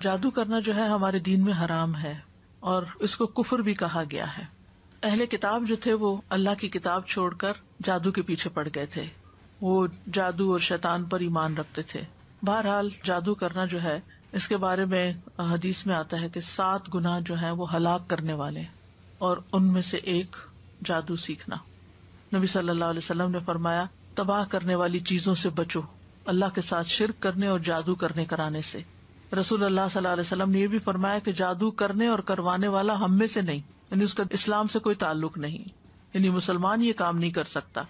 جادو کرنا جو ہے ہمارے دین میں حرام ہے اور اس کو کفر بھی کہا گیا ہے. اہل کتاب جو تھے وہ اللہ کی کتاب چھوڑ کر جادو کے پیچھے پڑ گئے تھے، وہ جادو اور شیطان پر ایمان رکھتے تھے. بہرحال جادو کرنا جو ہے اس کے بارے میں حدیث میں آتا ہے کہ 7 گناہ جو ہیں وہ ہلاک کرنے والے ہیں، اور ان میں سے ایک جادو سیکھنا. نبی صلی اللہ علیہ وسلم نے فرمایا تباہ کرنے والی چیزوں سے بچو، اللہ کے ساتھ شرک کرنے اور جادو کرنے کرانے سے. رسول اللہ صلی اللہ علیہ وسلم نے یہ بھی فرمایا کہ جادو کرنے اور کروانے والا ہم میں سے نہیں، یعنی اس کا اسلام سے کوئی تعلق نہیں، یعنی مسلمان یہ کام نہیں کر سکتا.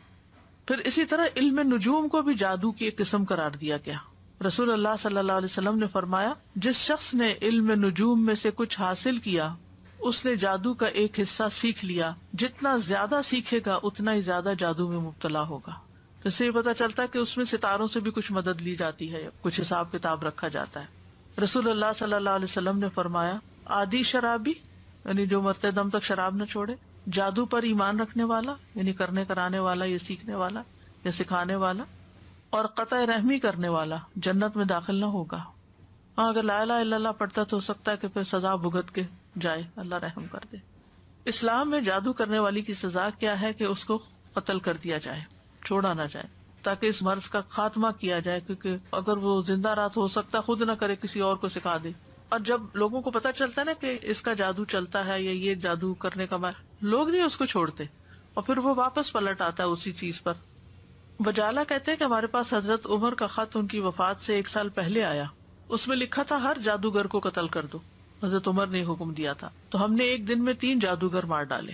پھر اسی طرح علم نجوم کو بھی جادو کی ایک قسم قرار دیا گیا. رسول اللہ صلی اللہ علیہ وسلم نے فرمایا جس شخص نے علم نجوم میں سے کچھ حاصل کیا اس نے جادو کا ایک حصہ سیکھ لیا، جتنا زیادہ سیکھے گا اتنا ہی زیادہ جادو میں مبتلا ہوگا. اس سے یہ پتا چلتا ہے کہ اس میں ستاروں سے بھی کچھ مدد لی جاتی ہے، کچھ حساب کتاب رکھا جاتا ہے. رسول اللہ صلی اللہ علیہ وسلم نے فرمایا عادی شرابی، یعنی جو مرتے دم تک شراب نہ چھوڑے، جادو پر ایمان رکھنے والا، یعنی کرنے کرانے والا یا سیکھنے والا یا سکھانے والا، اور قطع رحمی کرنے والا جنت میں داخل نہ ہوگا. ہاں اگر لا الہ الا اللہ پڑھتا تو ہو سکتا ہے کہ پھر سزا بھگت کے جائے، اللہ رحم کر دے. اسلام میں جادو کرنے والی کی سزا کیا ہے کہ اس کو قتل کر دیا جائے، چھوڑا نہ جائے، تاکہ اس مرض کا خاتمہ کیا جائے، کیونکہ اگر وہ زندہ رات ہو سکتا خود نہ کرے، کسی اور کو سکھا دے. اور جب لوگوں کو پتا چلتا ہے نا کہ اس کا جادو چلتا ہے یا یہ جادو کرنے کا لوگ نہیں اس کو چھوڑتے، اور پھر وہ واپس پلٹ آتا ہے اسی چیز پر. بجالہ کہتے ہیں کہ ہمارے پاس حضرت عمر کا خط ان کی وفات سے 1 سال پہلے آیا، اس میں لکھا تھا ہر جادوگر کو قتل کر دو. حضرت عمر نے حکم دیا تھا، تو ہم نے ایک دن میں 3 جادوگر مار ڈالے.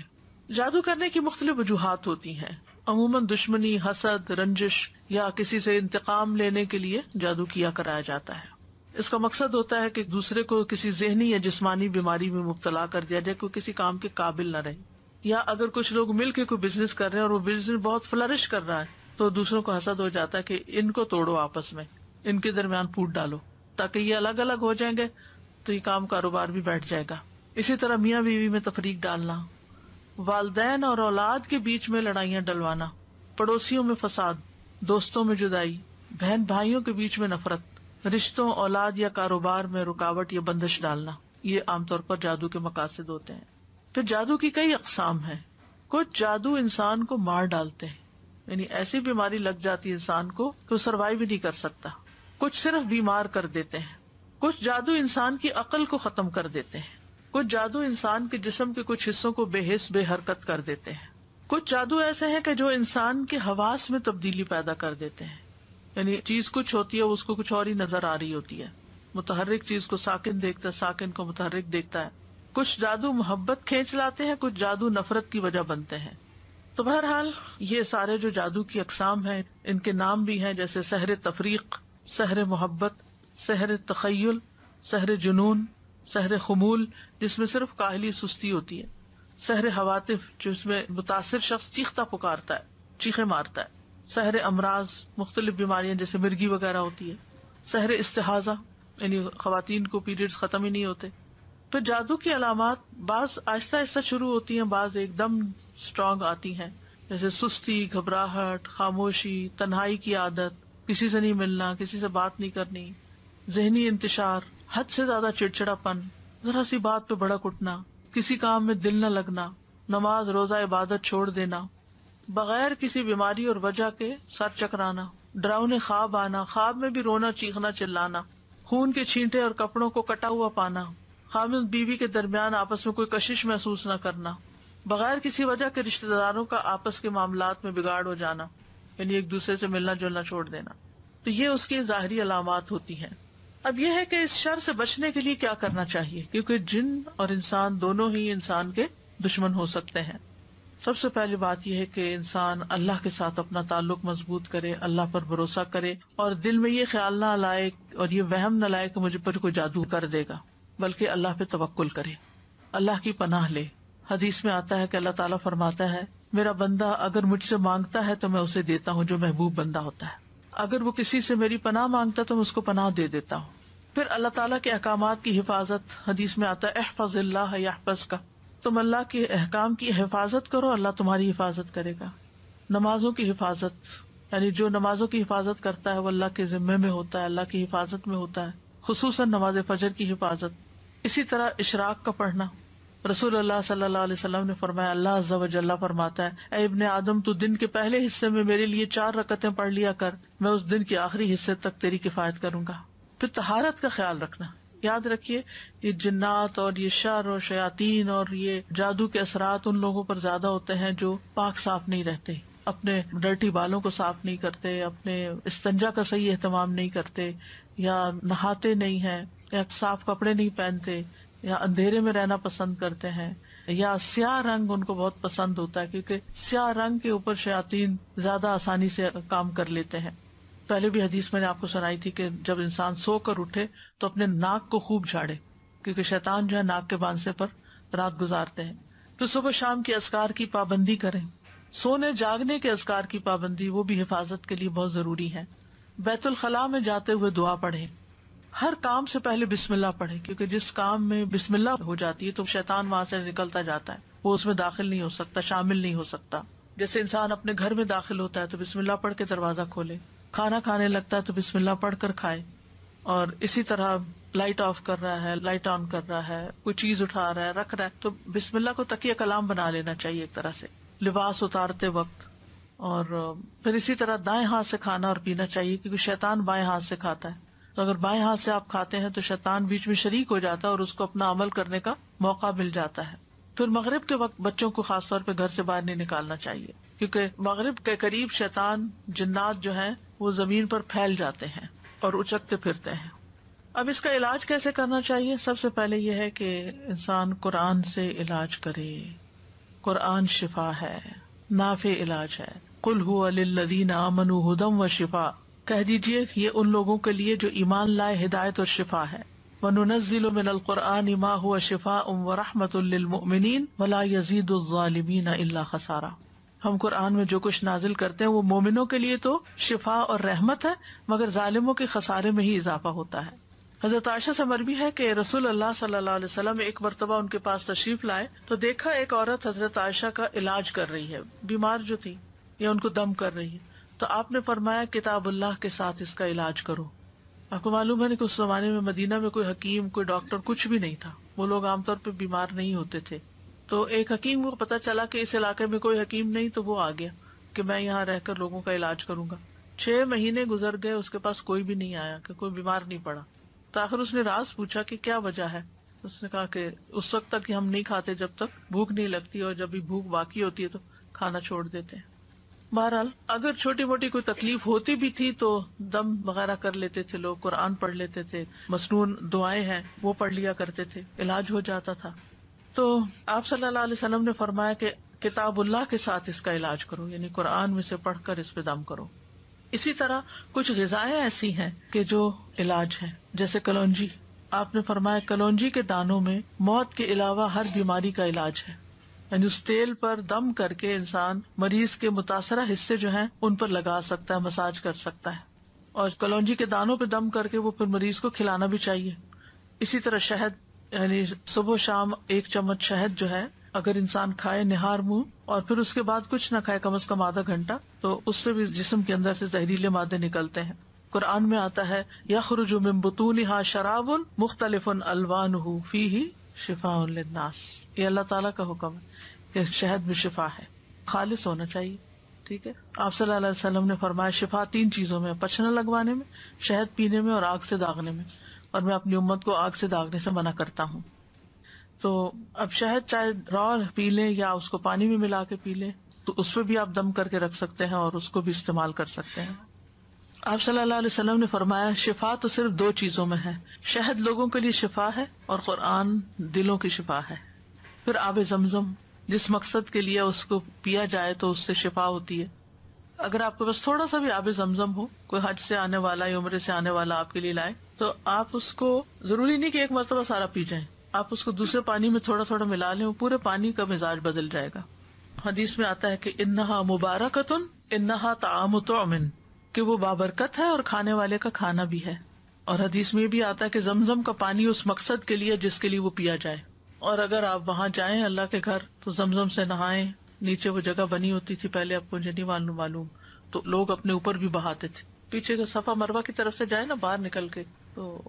جادو کرنے کی مختلف وجوہات ہوتی ہیں. عموماً دشمنی، حسد، رنجش یا کسی سے انتقام لینے کے لیے جادو کیا کرایا جاتا ہے. اس کا مقصد ہوتا ہے کہ دوسرے کو کسی ذہنی یا جسمانی بیماری میں مبتلا کر دیا جائے، کوئی کسی کام کے قابل نہ رہے. یا اگر کچھ لوگ مل کے کوئی بزنس کر رہے ہیں اور وہ بزنس بہت فلرش کر رہا ہے تو دوسروں کو حسد ہو جاتا ہے کہ ان کو توڑو، آپس میں ان کے درمیان پھوٹ ڈالو، تاکہ یہ الگ الگ ہو جائیں گے تو یہ کام کاروبار بھی بیٹھ جائے گا. اسی طرح میاں بیوی میں تفریق ڈالنا، والدین اور اولاد کے بیچ میں لڑائیاں ڈلوانا، پڑوسیوں میں فساد، دوستوں میں جدائی، بہن بھائیوں کے بیچ میں نفرت، رشتوں، اولاد یا کاروبار میں رکاوٹ یا بندش ڈالنا، یہ عام طور پر جادو کے مقاصد ہوتے ہیں. پھر جادو کی کئی اقسام ہیں. کچھ جادو انسان کو مار ڈالتے ہیں، یعنی ایسی بیماری لگ جاتی ہے انسان کو کہ وہ سروائیو بھی نہیں کر سکتا. کچھ صرف بیمار کر دیتے ہیں. کچھ جادو انسان کی عقل کو ختم کر دیتے ہیں. کچھ جادو انسان کے جسم کے کچھ حصوں کو بے حس بے حرکت کر دیتے ہیں. کچھ جادو ایسے ہیں کہ جو انسان کے حواس میں تبدیلی پیدا کر دیتے ہیں، یعنی چیز کچھ ہوتی ہے اس کو کچھ اور ہی نظر آ رہی ہوتی ہے. متحرک چیز کو ساکن دیکھتا ہے، ساکن کو متحرک دیکھتا ہے. کچھ جادو محبت کھینچ لاتے ہیں، کچھ جادو نفرت کی وجہ بنتے ہیں. تو بہرحال یہ سارے جو جادو کی اقسام ہیں ان کے نام بھی ہیں، جیسے سحر تفریق، سحر محبت، سحر تخیل، سحر جنون، سحر خمول جس میں صرف کاہلی سستی ہوتی ہے، سحر حواتف جس میں متاثر شخص چیختا پکارتا ہے، چیخے مارتا ہے، سحر امراض مختلف بیماریاں جیسے مرگی وغیرہ ہوتی ہے، سحر استحاضہ یعنی خواتین کو پیریڈز ختم ہی نہیں ہوتے. پھر جادو کی علامات بعض آہستہ آہستہ شروع ہوتی ہیں، بعض ایک دم اسٹرانگ آتی ہیں، جیسے سستی، گھبراہٹ، خاموشی، تنہائی کی عادت، کسی سے نہیں ملنا، کسی سے بات نہیں کرنی، ذہنی انتشار، حد سے زیادہ چڑچڑا پن، ذرا سی بات پہ بھڑک اٹھنا، کسی کام میں دل نہ لگنا، نماز روزہ عبادت چھوڑ دینا، بغیر کسی بیماری اور وجہ کے سر چکرانا، ڈراؤنے خواب آنا، خواب میں بھی رونا، چیخنا، چلانا، خون کے چھینٹے اور کپڑوں کو کٹا ہوا پانا، خامد بیوی کے درمیان آپس میں کوئی کشش محسوس نہ کرنا، بغیر کسی وجہ کے رشتہ داروں کا آپس کے معاملات میں بگاڑ ہو جانا، یعنی ایک دوسرے سے ملنا جلنا چھوڑ دینا. تو یہ اس کی ظاہری علامات ہوتی ہیں. اب یہ ہے کہ اس شر سے بچنے کے لیے کیا کرنا چاہیے، کیونکہ جن اور انسان دونوں ہی انسان کے دشمن ہو سکتے ہیں. سب سے پہلی بات یہ ہے کہ انسان اللہ کے ساتھ اپنا تعلق مضبوط کرے، اللہ پر بھروسہ کرے، اور دل میں یہ خیال نہ لائے اور یہ وہم نہ لائے کہ مجھے پر کوئی جادو کر دے گا، بلکہ اللہ پہ توکل کرے، اللہ کی پناہ لے. حدیث میں آتا ہے کہ اللہ تعالیٰ فرماتا ہے میرا بندہ اگر مجھ سے مانگتا ہے تو میں اسے دیتا ہوں، جو محبوب بندہ ہوتا ہے. اگر وہ کسی سے میری پناہ مانگتا ہے تو میں اس کو پناہ دے دیتا ہوں. پھر اللہ تعالیٰ کے احکامات کی حفاظت، حدیث میں آتا ہے احفظ اللہ یحفظک، تم اللہ کے احکام کی حفاظت کرو، اللہ تمہاری حفاظت کرے گا. نمازوں کی حفاظت، یعنی جو نمازوں کی حفاظت کرتا ہے وہ اللہ کے ذمے میں ہوتا ہے، اللہ کی حفاظت میں ہوتا ہے. خصوصاً نماز فجر کی حفاظت. اسی طرح اشراق کا پڑھنا. رسول اللہ صلی اللہ علیہ وسلم نے فرمایا، اللہ عز و جل فرماتا ہے، اے ابن آدم تو دن کے پہلے حصے میں میرے لیے 4 رکعتیں پڑھ لیا کر، میں اس دن کے آخری حصے تک تیری کفایت کروں گا. پھر طہارت کا خیال رکھنا. یاد رکھیے یہ جنات اور یہ شر اور شیاطین اور یہ جادو کے اثرات ان لوگوں پر زیادہ ہوتے ہیں جو پاک صاف نہیں رہتے، اپنے ڈرٹی بالوں کو صاف نہیں کرتے، اپنے استنجا کا صحیح اہتمام نہیں کرتے، یا نہاتے نہیں ہیں، یا صاف کپڑے نہیں پہنتے، یا اندھیرے میں رہنا پسند کرتے ہیں، یا سیاہ رنگ ان کو بہت پسند ہوتا ہے کیونکہ سیاہ رنگ کے اوپر شیاطین زیادہ آسانی سے کام کر لیتے ہیں. پہلے بھی حدیث میں نے آپ کو سنائی تھی کہ جب انسان سو کر اٹھے تو اپنے ناک کو خوب جھاڑے کیونکہ شیطان جو ہے ناک کے باندھنے پر رات گزارتے ہیں. تو صبح شام کے اذکار کی پابندی کریں. سونے جاگنے کے اذکار کی پابندی وہ بھی حفاظت کے لیے بہت ضروری ہے. بیت الخلاء میں جاتے ہوئے دعا پڑھیں. ہر کام سے پہلے بسم اللہ پڑھیں کیونکہ جس کام میں بسم اللہ ہو جاتی ہے تو شیطان وہاں سے نکلتا جاتا ہے، وہ اس میں داخل نہیں ہو سکتا، شامل نہیں ہو سکتا. جیسے انسان اپنے گھر میں داخل ہوتا ہے تو بسم اللہ پڑھ کے دروازہ کھولے، کھانا کھانے لگتا ہے تو بسم اللہ پڑھ کر کھائے. اور اسی طرح لائٹ آف کر رہا ہے، لائٹ آن کر رہا ہے، کوئی چیز اٹھا رہا ہے، رکھ رہا ہے تو بسم اللہ کو تکیہ کلام بنا لینا چاہیے ایک طرح سے لباس اتارتے وقت. اور پھر اسی طرح دائیں ہاتھ سے کھانا اور پینا چاہیے کیونکہ شیطان بائیں ہاتھ سے کھاتا ہے. تو اگر بائیں ہاتھ سے آپ کھاتے ہیں تو شیطان بیچ میں شریک ہو جاتا ہے اور اس کو اپنا عمل کرنے کا موقع مل جاتا ہے. پھر مغرب کے وقت بچوں کو خاص طور پہ گھر سے باہر نہیں نکالنا چاہیے کیونکہ مغرب کے قریب شیطان جنات جو ہیں وہ زمین پر پھیل جاتے ہیں اور اچکتے پھرتے ہیں. اب اس کا علاج کیسے کرنا چاہیے؟ سب سے پہلے یہ ہے کہ انسان قرآن سے علاج کرے. قرآن شفا ہے، نافع علاج ہے. قل هو للذین آمنوا ھدی وشفاء، کہہ دیجئے یہ ان لوگوں کے لیے جو ایمان لائے ہدایت اور شفا ہے. وَنُنَزِّلُ مِنَ الْقُرْآنِ مَا هُوَ شِفَاءٌ وَرَحْمَةٌ لِّلْمُؤْمِنِينَ وَلَا يَزِيدُ الظَّالِمِينَ إِلَّا خَسَارًا. ہم قرآن میں جو کچھ نازل کرتے ہیں وہ مومنوں کے لیے تو شفا اور رحمت ہے مگر ظالموں کے خسارے میں ہی اضافہ ہوتا ہے. حضرت عائشہ سے مروی ہے کہ رسول اللہ صلی اللہ علیہ وسلم ایک مرتبہ ان کے پاس تشریف لائے تو دیکھا ایک عورت حضرت عائشہ کا علاج کر رہی ہے، بیمار جو تھی یا ان کو دم کر رہی ہے. تو آپ نے فرمایا کتاب اللہ کے ساتھ اس کا علاج کرو. آپ کو معلوم ہے کہ اس زمانے میں مدینہ میں کوئی حکیم کوئی ڈاکٹر کچھ بھی نہیں تھا، وہ لوگ عام طور پہ بیمار نہیں ہوتے تھے. تو ایک حکیم کو پتا چلا کہ اس علاقے میں کوئی حکیم نہیں تو وہ آ گیا کہ میں یہاں رہ کر لوگوں کا علاج کروں گا. 6 مہینے گزر گئے، اس کے پاس کوئی بھی نہیں آیا کہ کوئی بیمار نہیں پڑا. تو آخر اس نے راز پوچھا کہ کیا وجہ ہے. اس نے کہا کہ اس وقت تک ہم نہیں کھاتے جب تک بھوک نہیں لگتی، اور جب بھی بھوک باقی ہوتی ہے تو کھانا چھوڑ دیتے ہیں. بہرحال اگر چھوٹی موٹی کوئی تکلیف ہوتی بھی تھی تو دم وغیرہ کر لیتے تھے لوگ، قرآن پڑھ لیتے تھے، مسنون دعائیں ہیں وہ پڑھ لیا کرتے تھے، علاج ہو جاتا تھا. تو آپ صلی اللہ علیہ وسلم نے فرمایا کہ کتاب اللہ کے ساتھ اس کا علاج کرو، یعنی قرآن میں سے پڑھ کر اس پہ دم کرو. اسی طرح کچھ غذائیں ایسی ہیں کہ جو علاج ہیں، جیسے کلونجی. آپ نے فرمایا کلونجی کے دانوں میں موت کے علاوہ ہر بیماری کا علاج ہے، یعنی اس تیل پر دم کر کے انسان مریض کے متاثرہ حصے جو ہیں ان پر لگا سکتا ہے، مساج کر سکتا ہے. اور کلونجی کے دانوں پہ دم کر کے وہ پھر مریض کو کھلانا بھی چاہیے. اسی طرح شہد، یعنی صبح شام 1 چمچ شہد جو ہے اگر انسان کھائے نہار منہ اور پھر اس کے بعد کچھ نہ کھائے کم از کم آدھا گھنٹہ، تو اس سے بھی جسم کے اندر سے زہریلے مادے نکلتے ہیں. قرآن میں آتا ہے یخرج من بطونها شراب مختلف الوانہ فیہ شفاء للناس. یہ اللہ تعالیٰ کا حکم ہے کہ شہد میں شفا ہے، خالص ہونا چاہیے. ٹھیک ہے. آپ صلی اللہ علیہ وسلم نے فرمایا شفا 3 چیزوں میں، پچھنا لگوانے میں، شہد پینے میں، اور آگ سے داغنے میں. اور میں اپنی امت کو آگ سے داغنے سے منع کرتا ہوں. تو اب شہد چاہے را پی لیں یا اس کو پانی میں ملا کے پی لیں، تو اس پہ بھی آپ دم کر کے رکھ سکتے ہیں اور اس کو بھی استعمال کر سکتے ہیں. آپ صلی اللہ علیہ وسلم نے فرمایا شفا تو صرف 2 چیزوں میں ہے، شہد لوگوں کے لیے شفا ہے اور قرآن دلوں کی شفا ہے. پھر آب زمزم جس مقصد کے لیے اس کو پیا جائے تو اس سے شفا ہوتی ہے. اگر آپ کے پاس تھوڑا سا بھی آب زمزم ہو، کوئی حج سے آنے والا یا عمرے سے آنے والا آپ کے لیے لائے، تو آپ اس کو ضروری نہیں کہ ایک مرتبہ سارا پی جائیں، آپ اس کو دوسرے پانی میں تھوڑا تھوڑا ملا لیں، پورے پانی کا مزاج بدل جائے گا. حدیث میں آتا ہے کہ انہا مبارکتن انہا طعام طعم، کہ وہ بابرکت ہے اور کھانے والے کا کھانا بھی ہے. اور حدیث میں بھی آتا ہے کہ زمزم کا پانی اس مقصد کے لیے جس کے لیے وہ پیا جائے. اور اگر آپ وہاں جائیں اللہ کے گھر تو زمزم سے نہائیں. نیچے وہ جگہ بنی ہوتی تھی پہلے، آپ کو مجھے نہیں معلوم، تو لوگ اپنے اوپر بھی بہاتے تھے. پیچھے کا صفا مروہ کی طرف سے جائے نا باہر نکل کے، تو